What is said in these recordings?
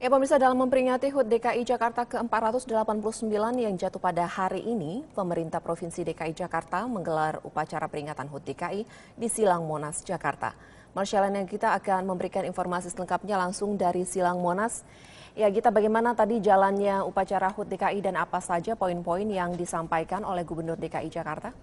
Ya pemirsa, dalam memperingati HUT DKI Jakarta ke-489 yang jatuh pada hari ini, pemerintah Provinsi DKI Jakarta menggelar upacara peringatan HUT DKI di Silang Monas, Jakarta. Marsyalina kita akan memberikan informasi selengkapnya langsung dari Silang Monas. Ya Gita, bagaimana tadi jalannya upacara HUT DKI dan apa saja poin-poin yang disampaikan oleh Gubernur DKI Jakarta?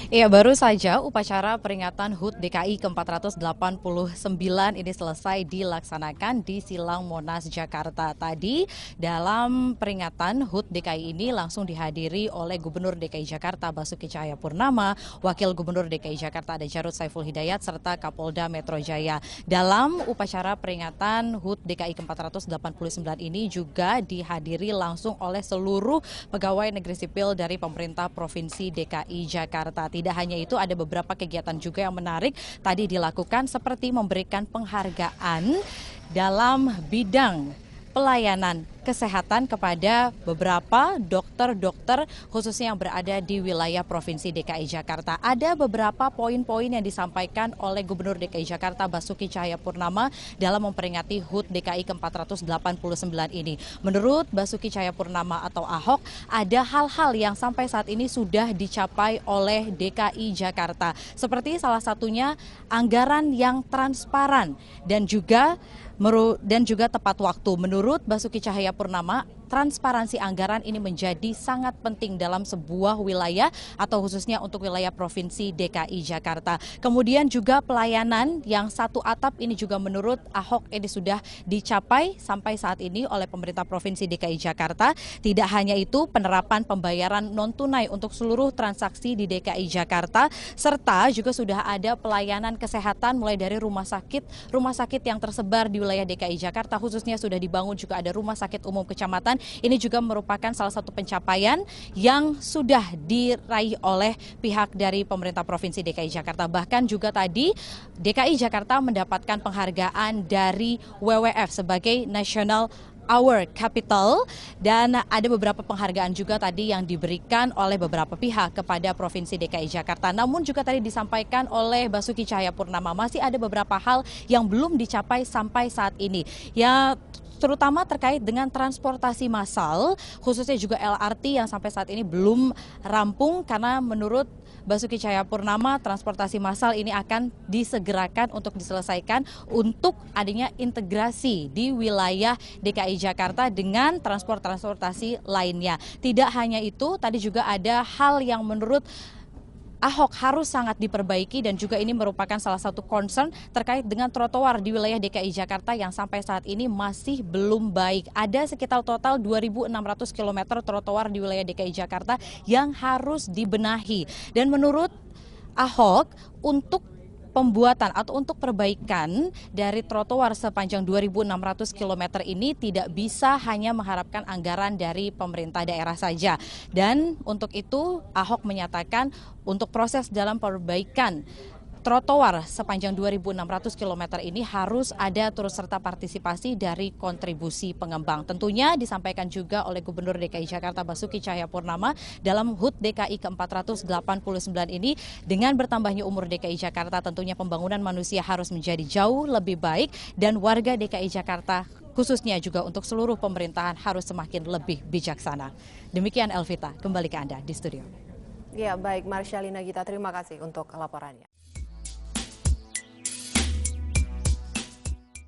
Iya, baru saja upacara peringatan HUT DKI ke-489 ini selesai dilaksanakan di Silang Monas, Jakarta. Tadi dalam peringatan HUT DKI ini langsung dihadiri oleh Gubernur DKI Jakarta Basuki Cahayapurnama, Wakil Gubernur DKI Jakarta ada Jarod Saiful Hidayat, serta Kapolda Metro Jaya. Dalam upacara peringatan HUT DKI ke-489 ini juga dihadiri langsung oleh seluruh pegawai negeri sipil dari pemerintah Provinsi DKI Jakarta. Tidak hanya itu, ada beberapa kegiatan juga yang menarik tadi dilakukan seperti memberikan penghargaan dalam bidang pelayanan kesehatan kepada beberapa dokter-dokter khususnya yang berada di wilayah Provinsi DKI Jakarta. Ada beberapa poin-poin yang disampaikan oleh Gubernur DKI Jakarta Basuki Cahayapurnama dalam memperingati HUT DKI ke-489 ini. Menurut Basuki Cahayapurnama atau Ahok, ada hal-hal yang sampai saat ini sudah dicapai oleh DKI Jakarta. Seperti salah satunya anggaran yang transparan dan juga tepat waktu. Menurut Basuki Cahayapurnama, transparansi anggaran ini menjadi sangat penting dalam sebuah wilayah atau khususnya untuk wilayah Provinsi DKI Jakarta. Kemudian juga pelayanan yang satu atap ini juga menurut Ahok ini sudah dicapai sampai saat ini oleh pemerintah Provinsi DKI Jakarta. Tidak hanya itu, penerapan pembayaran non-tunai untuk seluruh transaksi di DKI Jakarta, serta juga sudah ada pelayanan kesehatan mulai dari rumah sakit yang tersebar di wilayah DKI Jakarta, khususnya sudah dibangun juga ada rumah sakit umum kecamatan. Ini juga merupakan salah satu pencapaian yang sudah diraih oleh pihak dari pemerintah Provinsi DKI Jakarta. Bahkan juga tadi DKI Jakarta mendapatkan penghargaan dari WWF sebagai National Our Capital, dan ada beberapa penghargaan juga tadi yang diberikan oleh beberapa pihak kepada Provinsi DKI Jakarta. Namun juga tadi disampaikan oleh Basuki Cahayapurnama masih ada beberapa hal yang belum dicapai sampai saat ini. Ya, terutama terkait dengan transportasi massal, khususnya juga LRT yang sampai saat ini belum rampung karena menurut Basuki Cahayapurnama transportasi massal ini akan disegerakan untuk diselesaikan untuk adanya integrasi di wilayah DKI Jakarta dengan transportasi lainnya. Tidak hanya itu, tadi juga ada hal yang menurut Ahok harus sangat diperbaiki dan juga ini merupakan salah satu concern terkait dengan trotoar di wilayah DKI Jakarta yang sampai saat ini masih belum baik. Ada sekitar total 2.600 km trotoar di wilayah DKI Jakarta yang harus dibenahi. Dan menurut Ahok, untuk pembuatan atau untuk perbaikan dari trotoar sepanjang 2.600 km ini tidak bisa hanya mengharapkan anggaran dari pemerintah daerah saja. Dan untuk itu Ahok menyatakan untuk proses dalam perbaikan trotoar sepanjang 2.600 km ini harus ada turut serta partisipasi dari kontribusi pengembang. Tentunya disampaikan juga oleh Gubernur DKI Jakarta Basuki Cahayapurnama dalam HUT DKI ke-489 ini, dengan bertambahnya umur DKI Jakarta tentunya pembangunan manusia harus menjadi jauh lebih baik dan warga DKI Jakarta khususnya juga untuk seluruh pemerintahan harus semakin lebih bijaksana. Demikian Elvita, kembali ke Anda di studio. Ya baik, Marsyalina Gita, terima kasih untuk laporannya.